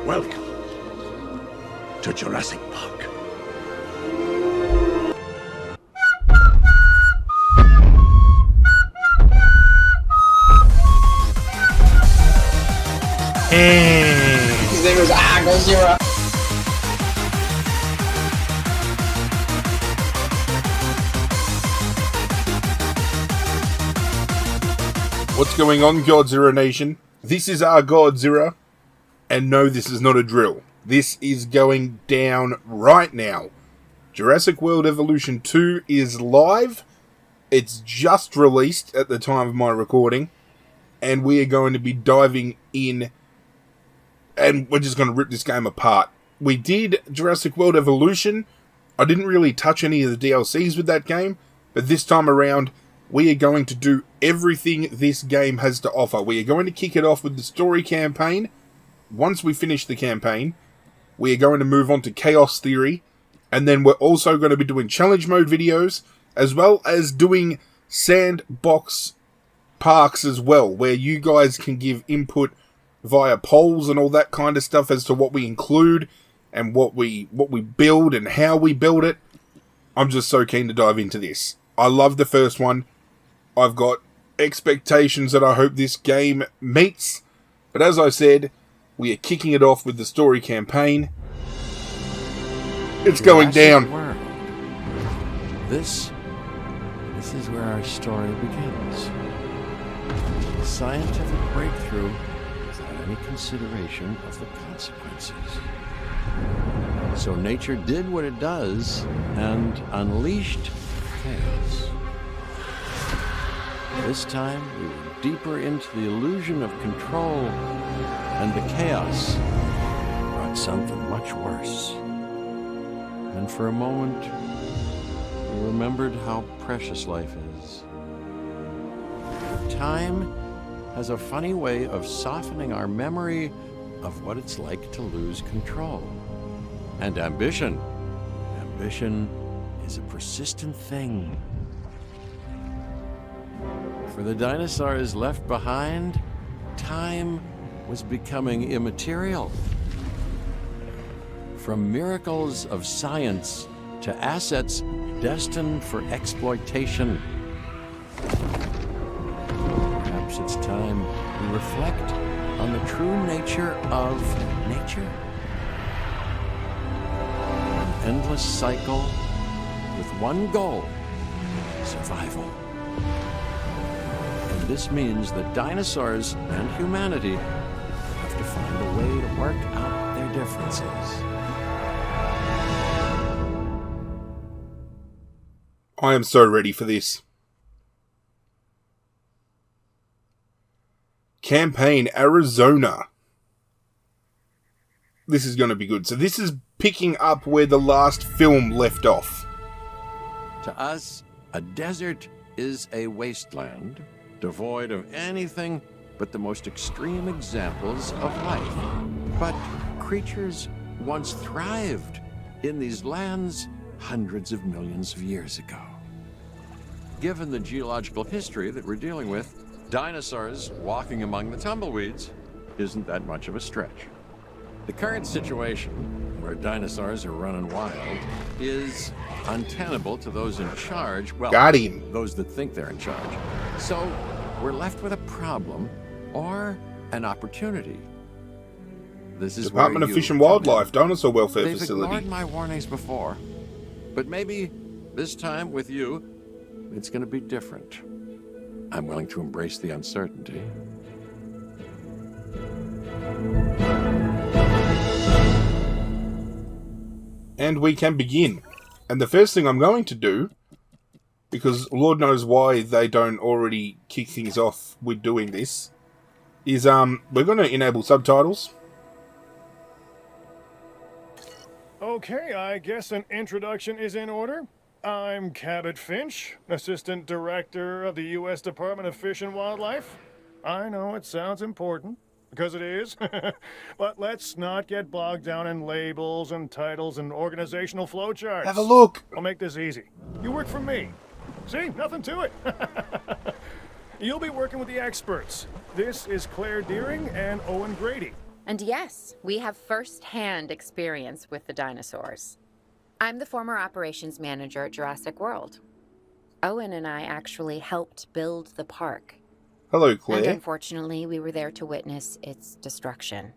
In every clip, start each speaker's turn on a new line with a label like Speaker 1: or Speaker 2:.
Speaker 1: Welcome to Jurassic Park.
Speaker 2: His name was Godzilla.
Speaker 3: What's going on, Godzilla Nation? This is our Godzilla, and no, this is not a drill. This is going down right now. Jurassic World Evolution 2 is live. It's just released at the time of my recording, and we are going to be diving in, and we're just going to rip this game apart. We did Jurassic World Evolution. I didn't really touch any of the DLCs with that game, but this time around, we are going to do everything this game has to offer. We are going to kick it off with the story campaign. Once we finish the campaign, we are going to move on to Chaos Theory, and then we're also going to be doing challenge mode videos, as well as doing sandbox parks as well, where you guys can give input via polls and all that kind of stuff as to what we include and what we build and how we build it. I'm just so keen to dive into this. I love the first one. I've got expectations that I hope this game meets. But as I said, we are kicking it off with the story campaign. It's going down.
Speaker 4: World. This is where our story begins. A scientific breakthrough without any consideration of the consequences. So nature did what it does and unleashed chaos. This time, we were deeper into the illusion of control, and the chaos brought something much worse. And for a moment, we remembered how precious life is. Time has a funny way of softening our memory of what it's like to lose control. And ambition is a persistent thing. For the dinosaurs left behind, time was becoming immaterial. From miracles of science to assets destined for exploitation. Perhaps it's time we reflect on the true nature of nature. An endless cycle with one goal: survival. And this means that dinosaurs and humanity have to find a way to work out their differences.
Speaker 3: I am so ready for this. Campaign Arizona. This is going to be good. So this is picking up where the last film left off.
Speaker 4: To us, a desert is a wasteland, devoid of anything but the most extreme examples of life. But creatures once thrived in these lands hundreds of millions of years ago. Given the geological history that we're dealing with, dinosaurs walking among the tumbleweeds isn't that much of a stretch. The current situation, where dinosaurs are running wild, is untenable to those in charge. Well,
Speaker 3: got him.
Speaker 4: Those that think they're in charge. So we're left with a problem or an opportunity. This is
Speaker 3: Department of Fish and Wildlife Dinosaur Welfare
Speaker 4: They've
Speaker 3: Facility.
Speaker 4: ignored my warnings before, but maybe this time with you, it's going to be different. I'm willing to embrace the uncertainty.
Speaker 3: And we can begin. And the first thing I'm going to do, because Lord knows why they don't already kick things off with doing this, is we're going to enable subtitles.
Speaker 5: Okay, I guess an introduction is in order. I'm Cabot Finch, Assistant Director of the U.S. Department of Fish and Wildlife. I know it sounds important, because it is, but let's not get bogged down in labels and titles and organizational flowcharts.
Speaker 3: Have a look.
Speaker 5: I'll make this easy. You work for me. See, nothing to it. You'll be working with the experts. This is Claire Deering and Owen Grady.
Speaker 6: And yes, we have first-hand experience with the dinosaurs. I'm the former operations manager at Jurassic World. Owen and I actually helped build the park.
Speaker 3: Hello,
Speaker 6: And
Speaker 3: Claire.
Speaker 6: unfortunately, we were there to witness its destruction.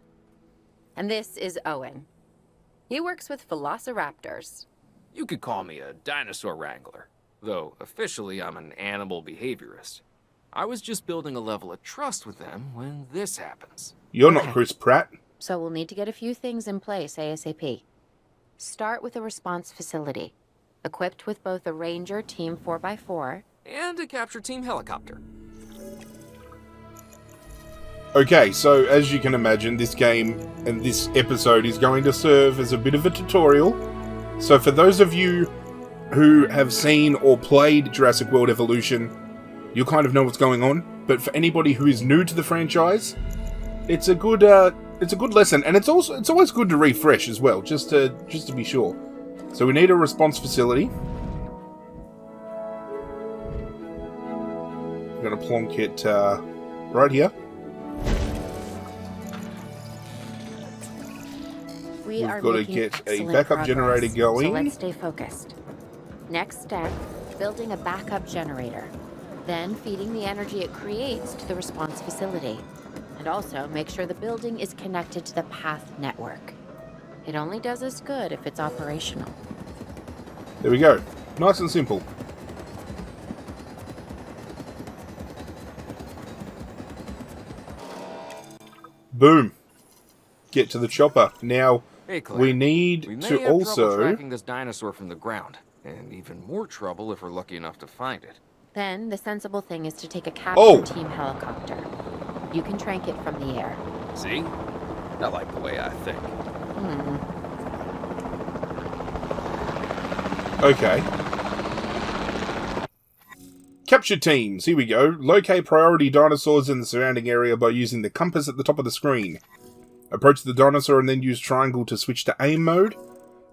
Speaker 6: And this is Owen. He works with velociraptors.
Speaker 7: You could call me a dinosaur wrangler, though officially I'm an animal behaviorist. I was just building a level of trust with them when this happens.
Speaker 3: You're
Speaker 6: Okay.
Speaker 3: not Chris Pratt.
Speaker 6: So we'll need to get a few things in place ASAP. Start with a response facility, equipped with both a Ranger Team 4x4
Speaker 7: And a capture team helicopter.
Speaker 3: Okay, so as you can imagine, this game and this episode is going to serve as a bit of a tutorial. So for those of you who have seen or played Jurassic World Evolution, you'll kind of know what's going on. But for anybody who is new to the franchise, it's a good lesson, and it's always good to refresh as well, just to be sure. So we need a response facility. I'm gonna plonk it right here.
Speaker 6: We
Speaker 3: We've
Speaker 6: are
Speaker 3: got to
Speaker 6: making
Speaker 3: get a
Speaker 6: excellent
Speaker 3: backup
Speaker 6: progress,
Speaker 3: generator going.
Speaker 6: So let's stay focused. Next step, building a backup generator. Then feeding the energy it creates to the response facility. And also make sure the building is connected to the path network. It only does us good if it's operational.
Speaker 3: There we go. Nice and simple. Boom. Get to the chopper. Now,
Speaker 7: Hey, Claire.
Speaker 3: we need
Speaker 7: We may
Speaker 3: to
Speaker 7: have trouble
Speaker 3: also...
Speaker 7: tracking this dinosaur from the ground, and even more trouble if we're lucky enough to find it.
Speaker 6: Then the sensible thing is to take a capture
Speaker 3: Oh!
Speaker 6: team helicopter. You can trank it from the air.
Speaker 7: See? I like the way I think.
Speaker 3: Okay. Capture teams. Here we go. Locate priority dinosaurs in the surrounding area by using the compass at the top of the screen. Approach the dinosaur and then use triangle to switch to aim mode.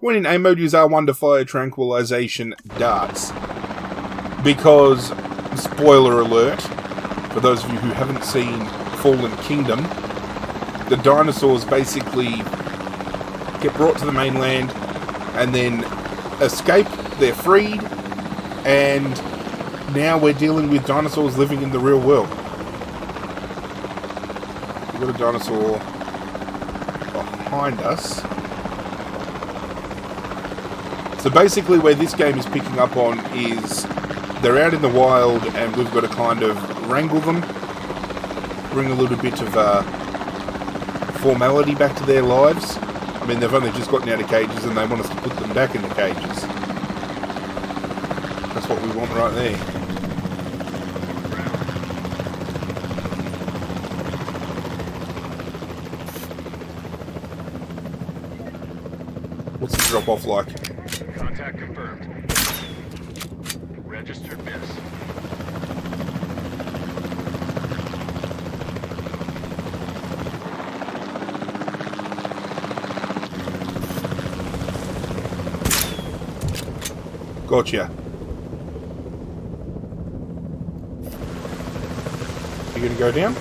Speaker 3: When in aim mode, use R1 to fire tranquilization darts. Because, spoiler alert, for those of you who haven't seen Fallen Kingdom, the dinosaurs basically get brought to the mainland and then escape. They're freed, and now we're dealing with dinosaurs living in the real world. We've got a dinosaur behind us. So basically where this game is picking up on is they're out in the wild and we've got to kind of wrangle them, bring a little bit of formality back to their lives. I mean, they've only just gotten out of cages and they want us to put them back in the cages. That's what we want right there. What's the drop off like?
Speaker 5: Contact confirmed. Registered miss.
Speaker 3: Gotcha. You gonna go down?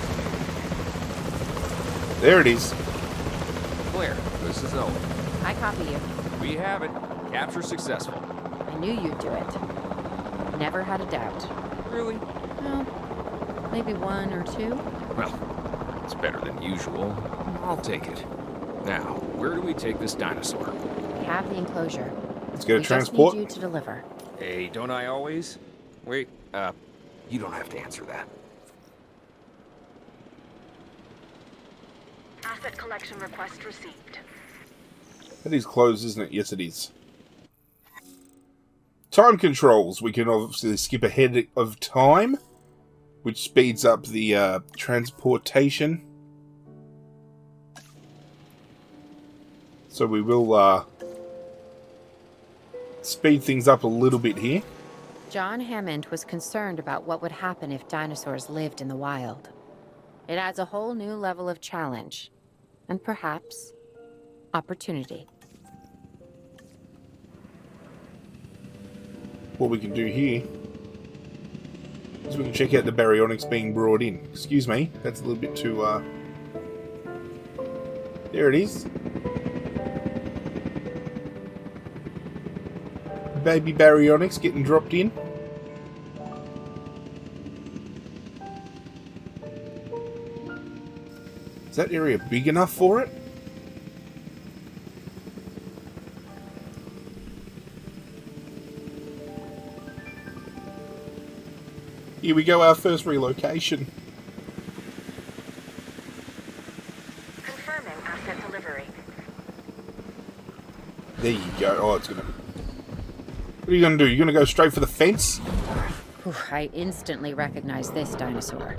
Speaker 3: There it is.
Speaker 7: Claire, this is Owen.
Speaker 6: I copy you.
Speaker 7: We have it. Capture successful.
Speaker 6: I knew you'd do it. Never had a doubt.
Speaker 7: Really?
Speaker 6: Well, maybe one or two.
Speaker 7: Well, it's better than usual. I'll take it. Now, where do we take this dinosaur?
Speaker 6: We have the enclosure.
Speaker 3: Let's go
Speaker 6: We
Speaker 3: to transport.
Speaker 6: just need you to deliver.
Speaker 7: Hey, don't I always? Wait, you don't have to answer that.
Speaker 8: Asset collection request received.
Speaker 3: That is closed, isn't it? Yes, it is. Time controls. We can obviously skip ahead of time, which speeds up the transportation. So we will speed things up a little bit here.
Speaker 6: John Hammond was concerned about what would happen if dinosaurs lived in the wild. It adds a whole new level of challenge, and perhaps opportunity.
Speaker 3: What we can do here is we can check out the Baryonyx being brought in. Excuse me, that's a little bit too There it is. Baby Baryonyx getting dropped in. Is that area big enough for it? Here we go, our first relocation.
Speaker 8: Confirming asset delivery.
Speaker 3: There you go. Oh, it's gonna... What are you gonna do? You gonna go straight for the fence?
Speaker 6: Whew, I instantly recognize this dinosaur.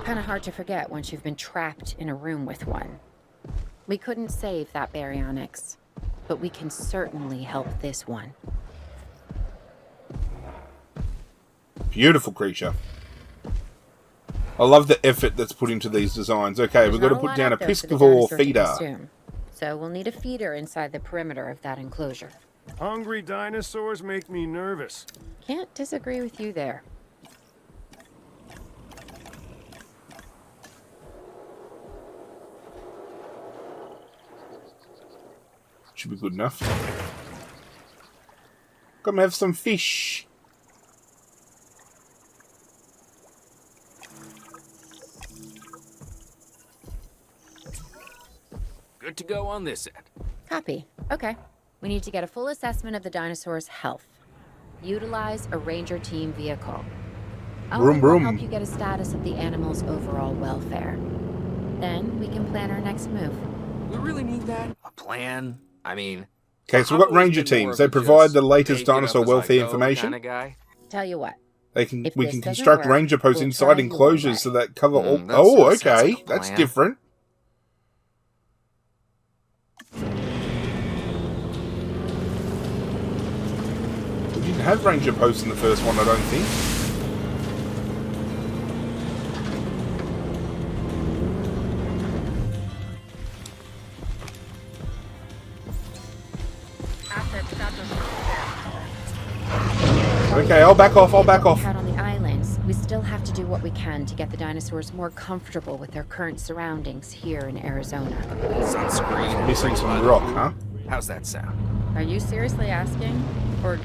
Speaker 6: Kind of hard to forget once you've been trapped in a room with one. We couldn't save that Baryonyx, but we can certainly help this one.
Speaker 3: Beautiful creature. I love the effort that's put into these designs. Okay, we've got to put down a piscivore feeder.
Speaker 6: So we'll need a feeder inside the perimeter of that enclosure.
Speaker 5: Hungry dinosaurs make me nervous.
Speaker 6: Can't disagree with you there.
Speaker 3: Should be good enough. Come have some fish.
Speaker 7: Good to go on this end.
Speaker 6: Copy. Okay. We need to get a full assessment of the dinosaur's health. Utilize a ranger team vehicle.
Speaker 3: Vroom,
Speaker 6: I'll
Speaker 3: vroom.
Speaker 6: help you get a status of the animal's overall welfare. Then we can plan our next move.
Speaker 7: We really need that? A plan? I mean...
Speaker 3: Okay, so we've got ranger teams. They provide the latest dinosaur welfare information.
Speaker 6: Tell you what.
Speaker 3: We can
Speaker 6: doesn't
Speaker 3: construct
Speaker 6: work,
Speaker 3: ranger posts
Speaker 6: we'll
Speaker 3: inside
Speaker 6: try your
Speaker 3: enclosures
Speaker 6: way.
Speaker 3: so that cover all...
Speaker 7: that
Speaker 3: Oh,
Speaker 7: sort of sounds
Speaker 3: okay.
Speaker 7: like a
Speaker 3: That's
Speaker 7: plan.
Speaker 3: different. We didn't have ranger posts in the first one, I don't think.
Speaker 8: Asset status
Speaker 3: Okay, I'll back off,
Speaker 6: Out on the islands, we still have to do what we can to get the dinosaurs more comfortable with their current surroundings here in Arizona.
Speaker 7: Sunscreen.
Speaker 3: Missing some rock, huh?
Speaker 7: How's that sound?
Speaker 6: Are you seriously asking? Or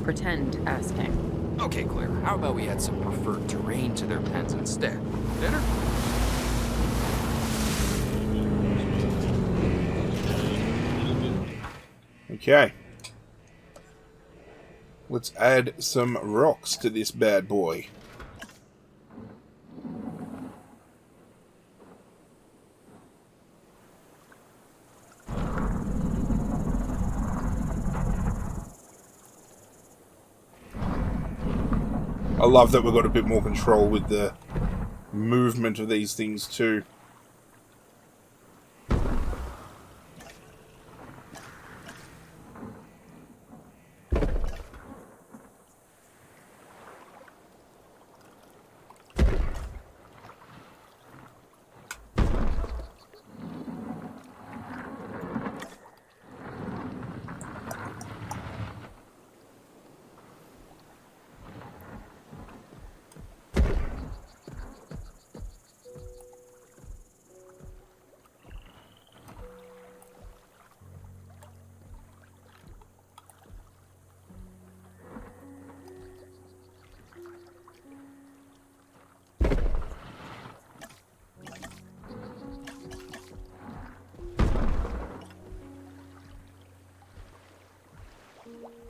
Speaker 6: pretend asking?
Speaker 7: Okay, Claire, how about we add some preferred terrain to their pens instead? Better?
Speaker 3: Okay. Let's add some rocks to this bad boy. I love that we've got a bit more control with the movement of these things too.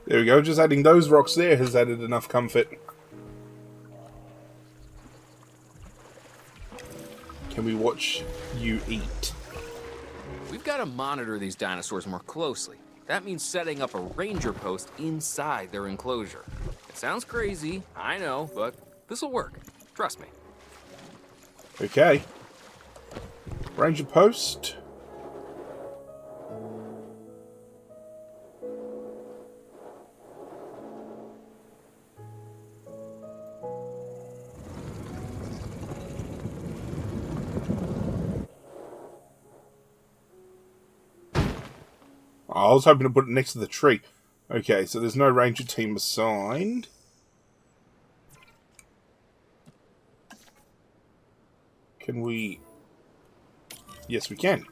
Speaker 3: There we go, just adding those rocks there has added enough comfort. Can we watch you eat?
Speaker 7: We've got to monitor these dinosaurs more closely. That means setting up a ranger post inside their enclosure. It sounds crazy, I know, but this'll work. Trust me.
Speaker 3: Okay. Ranger post. I was hoping to put it next to the tree. Okay, so there's no ranger team assigned. Can we... Yes, we can.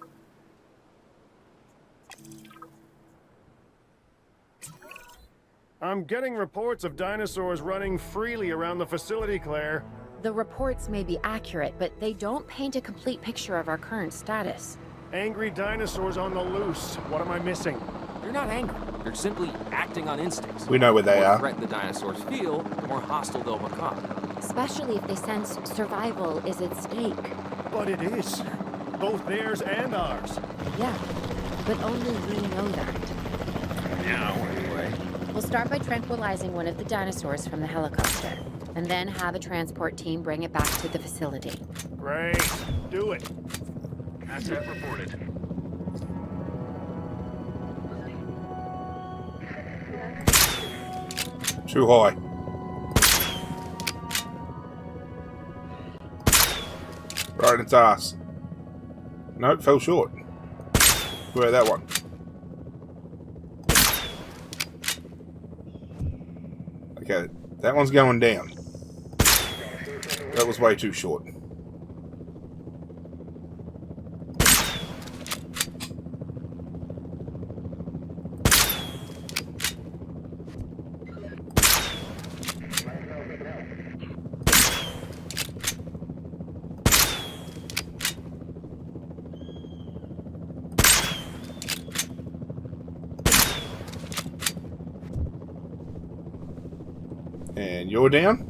Speaker 5: I'm getting reports of dinosaurs running freely around the facility, Claire.
Speaker 6: The reports may be accurate, but they don't paint a complete picture of our current status.
Speaker 5: Angry dinosaurs on the loose. What am I missing?
Speaker 7: They're not angry. They're simply acting on instincts.
Speaker 3: We know where they
Speaker 7: The more
Speaker 3: are.
Speaker 7: threat the dinosaurs feel, the more hostile they'll become.
Speaker 6: Especially if they sense survival is at stake.
Speaker 5: But it is. Both theirs and ours.
Speaker 6: Yeah, but only we know that.
Speaker 5: Now, anyway.
Speaker 6: We'll start by tranquilizing one of the dinosaurs from the helicopter, and then have a transport team bring it back to the facility.
Speaker 5: Great. Do it.
Speaker 1: Asset reported.
Speaker 3: Too high. Right in its ass. Nope, fell short. Where that one? Okay, that one's going down. That was way too short. And you're down.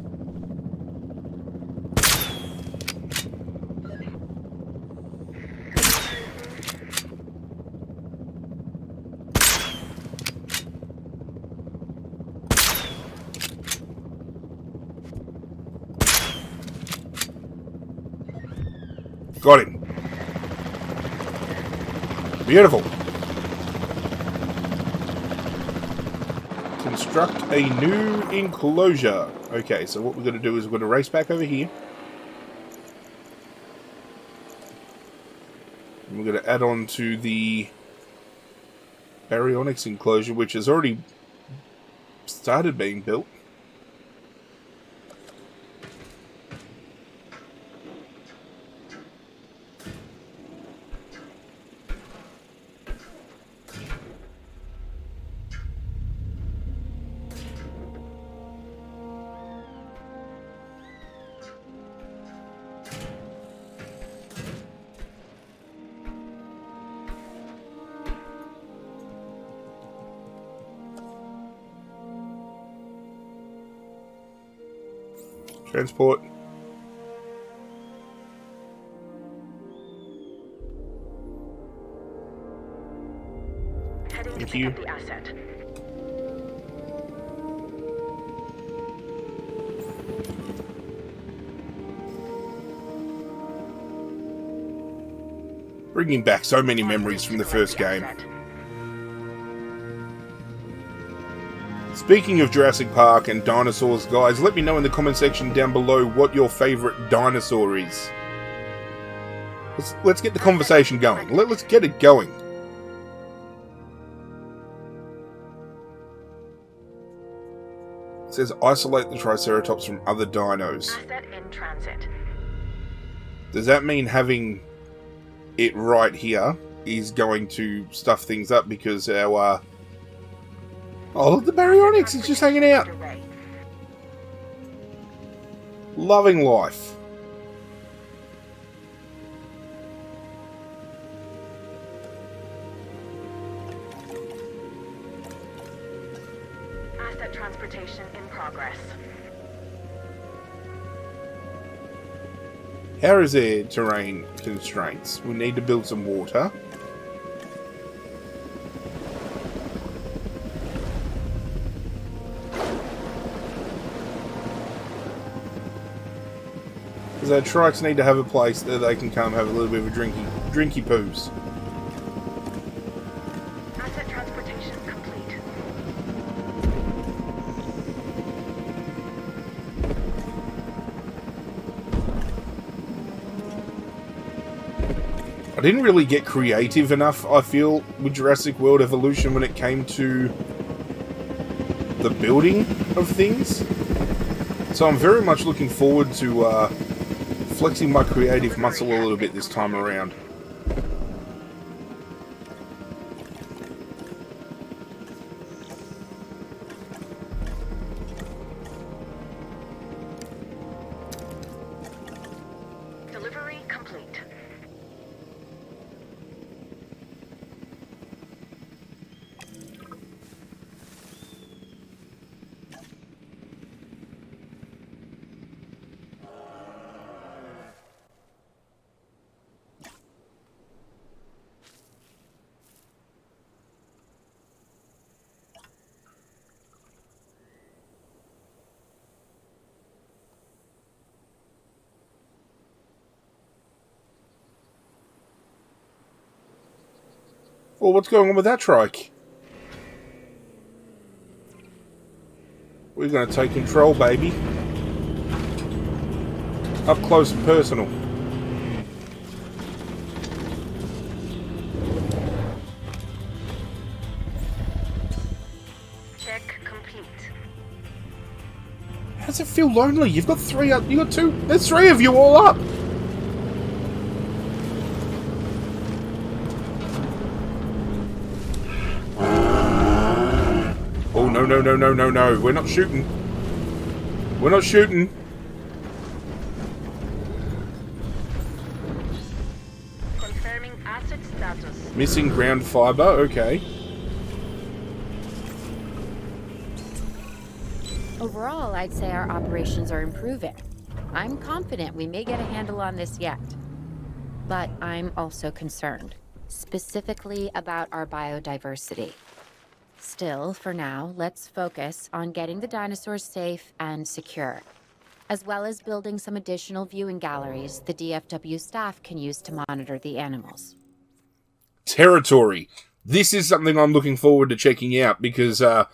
Speaker 3: Got him. Beautiful. Construct a new enclosure. Okay, so what we're going to do is we're going to race back over here. And we're going to add on to the Baryonyx enclosure, which has already started being built. Transport.
Speaker 8: Heading to
Speaker 3: Thank
Speaker 8: pick
Speaker 3: you.
Speaker 8: up the asset.
Speaker 3: Bringing back so many memories from the first game. Speaking of Jurassic Park and dinosaurs, guys, let me know in the comment section down below what your favourite dinosaur is. Let's get the conversation going. Let's get it going. It says isolate the Triceratops from other dinos.
Speaker 8: Asset in transit.
Speaker 3: Does that mean having it right here is going to stuff things up because our... Oh, look, the Baryonyx is just hanging out.
Speaker 8: Underway.
Speaker 3: Loving life.
Speaker 8: Asset transportation in progress.
Speaker 3: How is there terrain constraints? We need to build some water. Because our trikes need to have a place that they can come have a little bit of a drinky poos.
Speaker 8: Asset transportation complete.
Speaker 3: I didn't really get creative enough, I feel, with Jurassic World Evolution when it came to the building of things. So I'm very much looking forward to flexing my creative muscle a little bit this time around. Well, what's going on with that trike? We're going to take control, baby. Up close and personal.
Speaker 8: Check complete.
Speaker 3: How does it feel lonely? You've got three up. You got two. There's three of you all up. Oh, no, no, no, no, no, no. We're not shooting. We're not shooting.
Speaker 8: Confirming asset status.
Speaker 3: Missing ground fiber. Okay.
Speaker 6: Overall, I'd say our operations are improving. I'm confident we may get a handle on this yet. But I'm also concerned, specifically about our biodiversity. Still, for now, let's focus on getting the dinosaurs safe and secure, as well as building some additional viewing galleries the DFW staff can use to monitor the animals.
Speaker 3: Territory. This is something I'm looking forward to checking out because the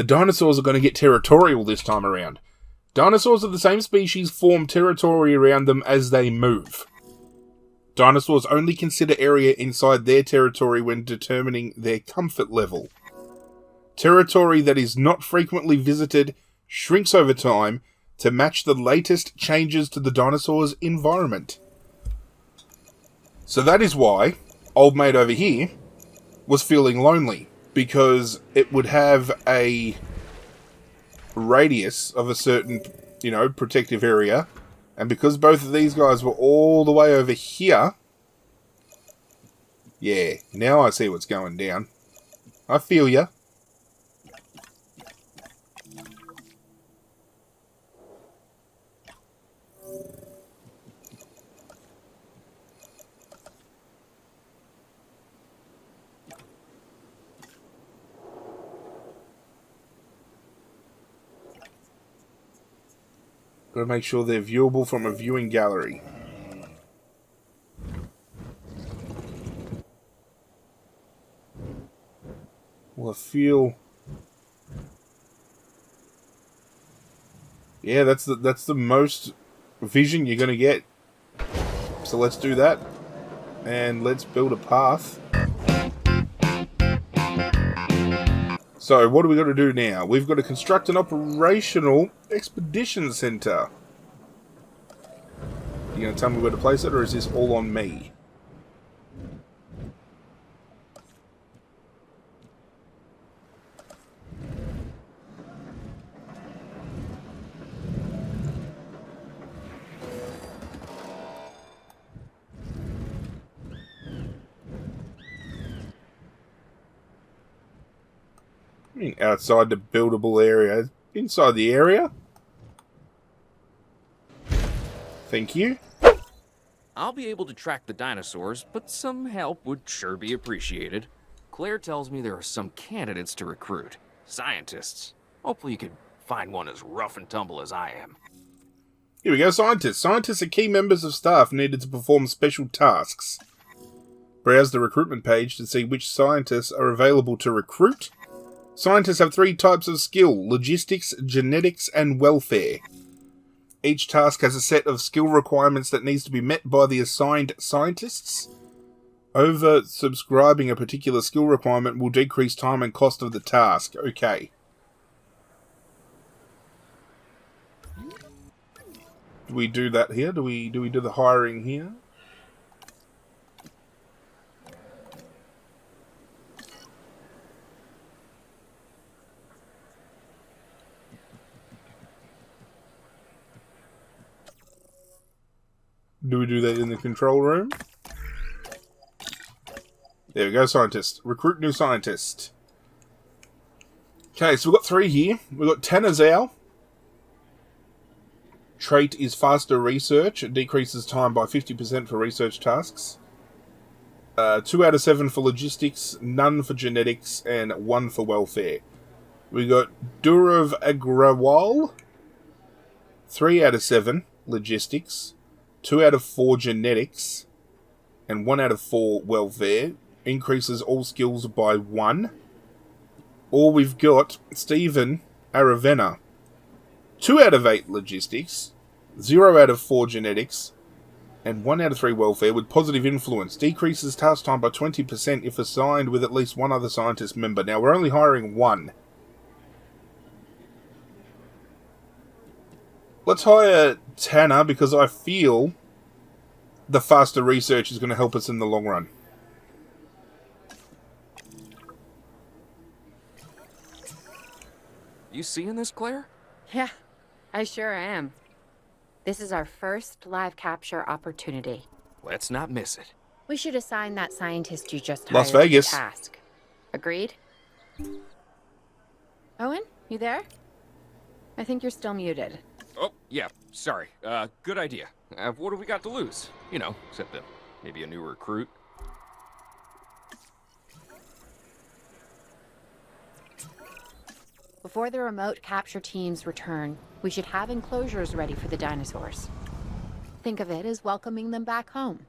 Speaker 3: dinosaurs are going to get territorial this time around. Dinosaurs of the same species form territory around them as they move. Dinosaurs only consider area inside their territory when determining their comfort level. Territory that is not frequently visited shrinks over time to match the latest changes to the dinosaur's environment. So that is why old mate over here was feeling lonely, because it would have a radius of a certain, protective area, and because both of these guys were all the way over here, yeah, now I see what's going down. I feel ya. Gotta make sure they're viewable from a viewing gallery. Well, I feel... yeah, that's the most vision you're gonna get. So let's do that. And let's build a path. So, what do we got to do now? We've got to construct an operational expedition center. You going to tell me where to place it, or is this all on me? Outside the buildable area. Inside the area? Thank you.
Speaker 7: I'll be able to track the dinosaurs, but some help would sure be appreciated. Claire tells me there are some candidates to recruit. Scientists. Hopefully you could find one as rough and tumble as I am.
Speaker 3: Here we go, scientists. Scientists are key members of staff needed to perform special tasks. Browse the recruitment page to see which scientists are available to recruit. Scientists have 3 types of skill: logistics, genetics, and welfare. Each task has a set of skill requirements that needs to be met by the assigned scientists. Over-subscribing a particular skill requirement will decrease time and cost of the task. Okay. Do we do that here? Do we do the hiring here? Do we do that in the control room? There we go, scientist. Recruit new scientist. Okay, so we've got 3 here. We've got Tanazao. Trait is faster research. It decreases time by 50% for research tasks. 2 out of 7 for logistics, none for genetics, and 1 for welfare. We got Durav Agrawal. 3 out of 7 logistics. 2 out of 4 genetics, and 1 out of 4 welfare. increases all skills by 1. Or we've got Stephen Aravena. 2 out of 8 logistics, 0 out of 4 genetics, and 1 out of 3 welfare with positive influence. Decreases task time by 20% if assigned with at least one other scientist member. Now, we're only hiring 1. Let's hire Tanner because I feel the faster research is going to help us in the long run.
Speaker 7: You seeing this, Claire?
Speaker 6: Yeah, I sure am. This is our first live capture opportunity.
Speaker 7: Let's not miss it.
Speaker 6: We should assign that scientist you just
Speaker 3: Las
Speaker 6: hired
Speaker 3: Vegas.
Speaker 6: the task. Agreed? Owen, you there? I think you're still muted.
Speaker 7: Oh, yeah, sorry. Good idea. What have we got to lose? You know, except maybe a new recruit.
Speaker 6: Before the remote capture teams return, we should have enclosures ready for the dinosaurs. Think of it as welcoming them back home.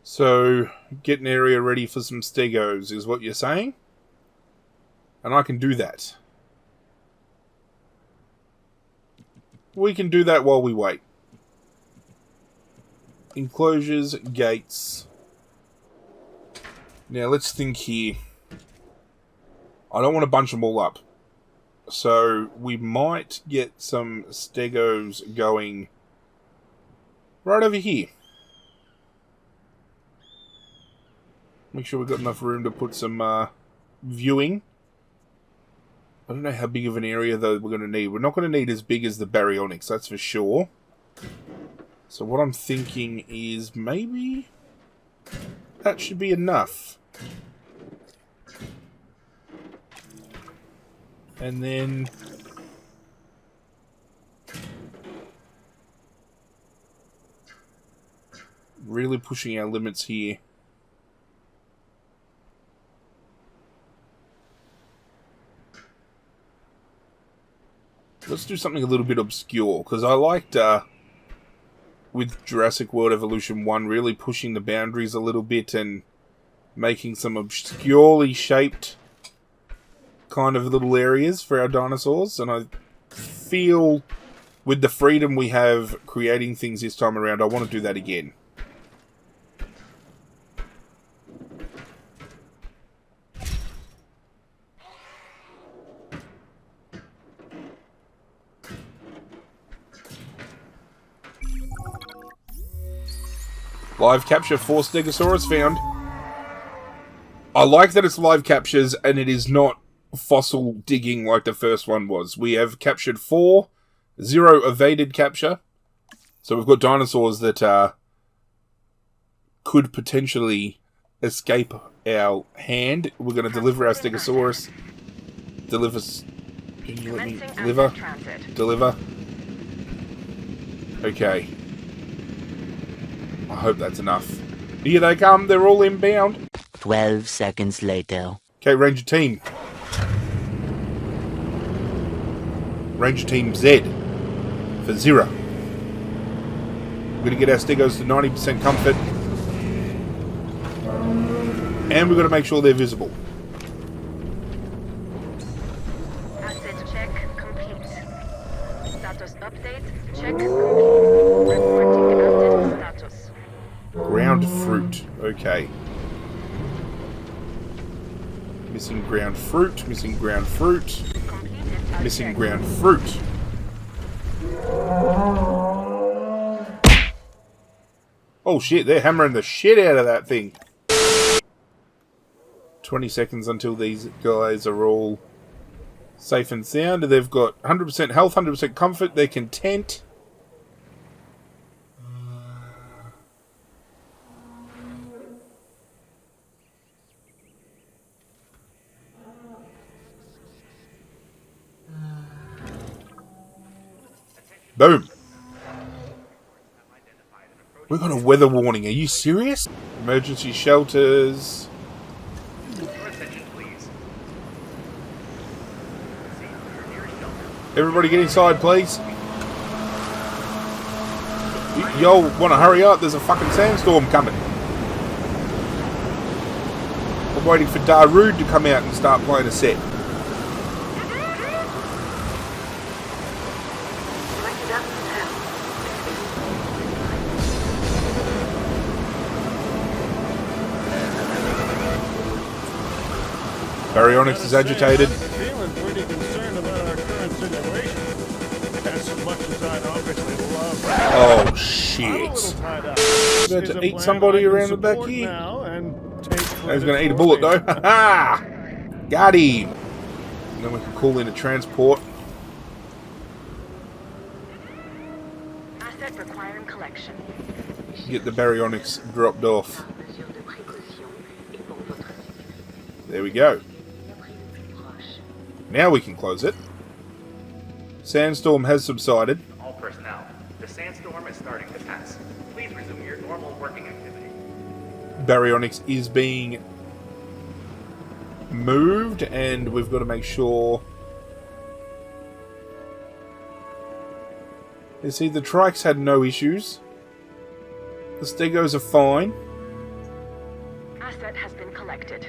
Speaker 3: So, get an area ready for some stegos is what you're saying? And I can do that. We can do that while we wait. Enclosures, gates. Now, let's think here. I don't want to bunch them all up. So, we might get some stegos going right over here. Make sure we've got enough room to put some viewing. I don't know how big of an area, though, we're going to need. We're not going to need as big as the Baryonyx, that's for sure. So what I'm thinking is maybe that should be enough. And then really pushing our limits here. Let's do something a little bit obscure, because I liked, with Jurassic World Evolution 1, really pushing the boundaries a little bit and making some obscurely shaped kind of little areas for our dinosaurs. And I feel, with the freedom we have creating things this time around, I want to do that again. Live capture 4 Stegosaurus found. I like that it's live captures and it is not fossil digging like the first one was. We have captured 4, 0 evaded capture. So we've got dinosaurs that could potentially escape our hand. We're going to deliver our Stegosaurus. Deliver. Can you let me deliver? Deliver. Okay. I hope that's enough. Here they come. They're all inbound.
Speaker 9: 12 seconds later.
Speaker 3: Okay, Ranger Team. Ranger Team Z. For 0. We're going to get our Stegos to 90% comfort. And we've got to make sure they're visible.
Speaker 8: Asset check complete. Status update check complete. Reporting asset status.
Speaker 3: Ground fruit. Okay. Missing ground fruit. Missing ground fruit.
Speaker 8: Completed.
Speaker 3: Missing ground fruit. Oh shit, they're hammering the shit out of that thing. 20 seconds until these guys are all safe and sound. They've got 100% health, 100% comfort. They're content. Boom. We've got a weather warning. Are you serious? Emergency shelters. Everybody get inside, please. Y'all want to hurry up? There's a fucking sandstorm coming. I'm waiting for Darude to come out and start playing a set. Baryonyx is agitated.
Speaker 5: Feeling pretty concerned about our current situation. As much as I'd obviously love.
Speaker 3: Oh
Speaker 5: I'm a
Speaker 3: shit!
Speaker 5: little tied up.
Speaker 3: About
Speaker 5: Is
Speaker 3: to
Speaker 5: a
Speaker 3: eat
Speaker 5: plan
Speaker 3: somebody
Speaker 5: I can
Speaker 3: around the back
Speaker 5: support
Speaker 3: here.
Speaker 5: now and take
Speaker 3: He's
Speaker 5: credit
Speaker 3: gonna eat a
Speaker 5: for
Speaker 3: bullet though.
Speaker 5: later.
Speaker 3: Ha ha! Got him. And then we can call in a transport.
Speaker 8: Asset requiring collection.
Speaker 3: Get the Baryonyx dropped off. There we go. Now we can close it. Sandstorm has subsided.
Speaker 1: All personnel, the sandstorm is starting to pass. Please resume your normal working activity.
Speaker 3: Baryonyx is being moved, and we've got to make sure. You see, the trikes had no issues. The stegos are fine.
Speaker 8: Asset has been collected.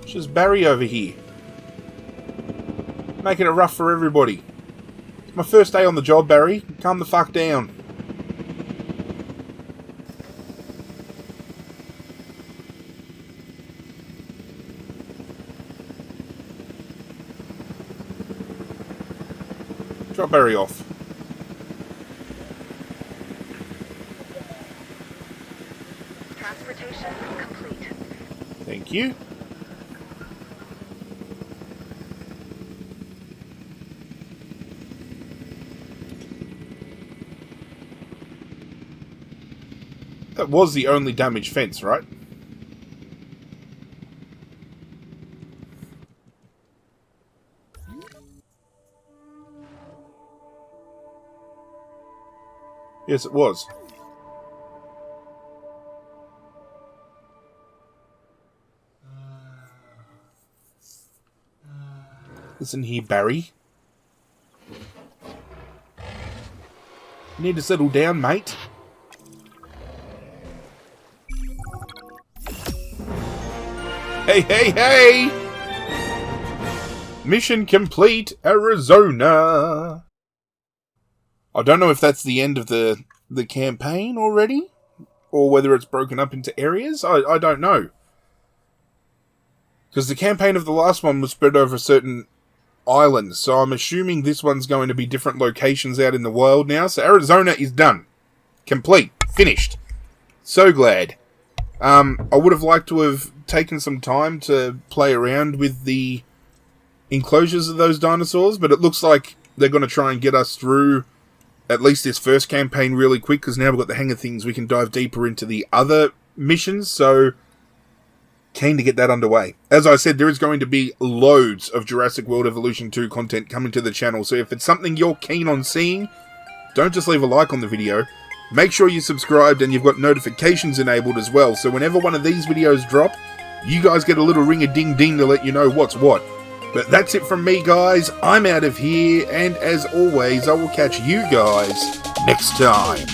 Speaker 3: It's just Barry over here. Making it rough for everybody. It's my first day on the job, Barry. Calm the fuck down. Drop Barry off.
Speaker 8: Transportation complete.
Speaker 3: Thank you. That was the only damaged fence, right? Yes, it was. Listen here, Barry. You need to settle down, mate. Hey, hey, hey! Mission complete, Arizona. I don't know if that's the end of the campaign already, or whether it's broken up into areas. I don't know. Because the campaign of the last one was spread over certain islands, so I'm assuming this one's going to be different locations out in the world now. So Arizona is done. Complete. Finished. So glad. I would have liked to have taken some time to play around with the enclosures of those dinosaurs, but it looks like they're going to try and get us through at least this first campaign really quick, because now we've got the hang of things, we can dive deeper into the other missions, so keen to get that underway. As I said, there is going to be loads of Jurassic World Evolution 2 content coming to the channel, so if it's something you're keen on seeing, don't just leave a like on the video. Make sure you're subscribed and you've got notifications enabled as well, so whenever one of these videos drop, you guys get a little ring-a-ding-ding to let you know what's what. But that's it from me, guys. I'm out of here, and as always, I will catch you guys next time.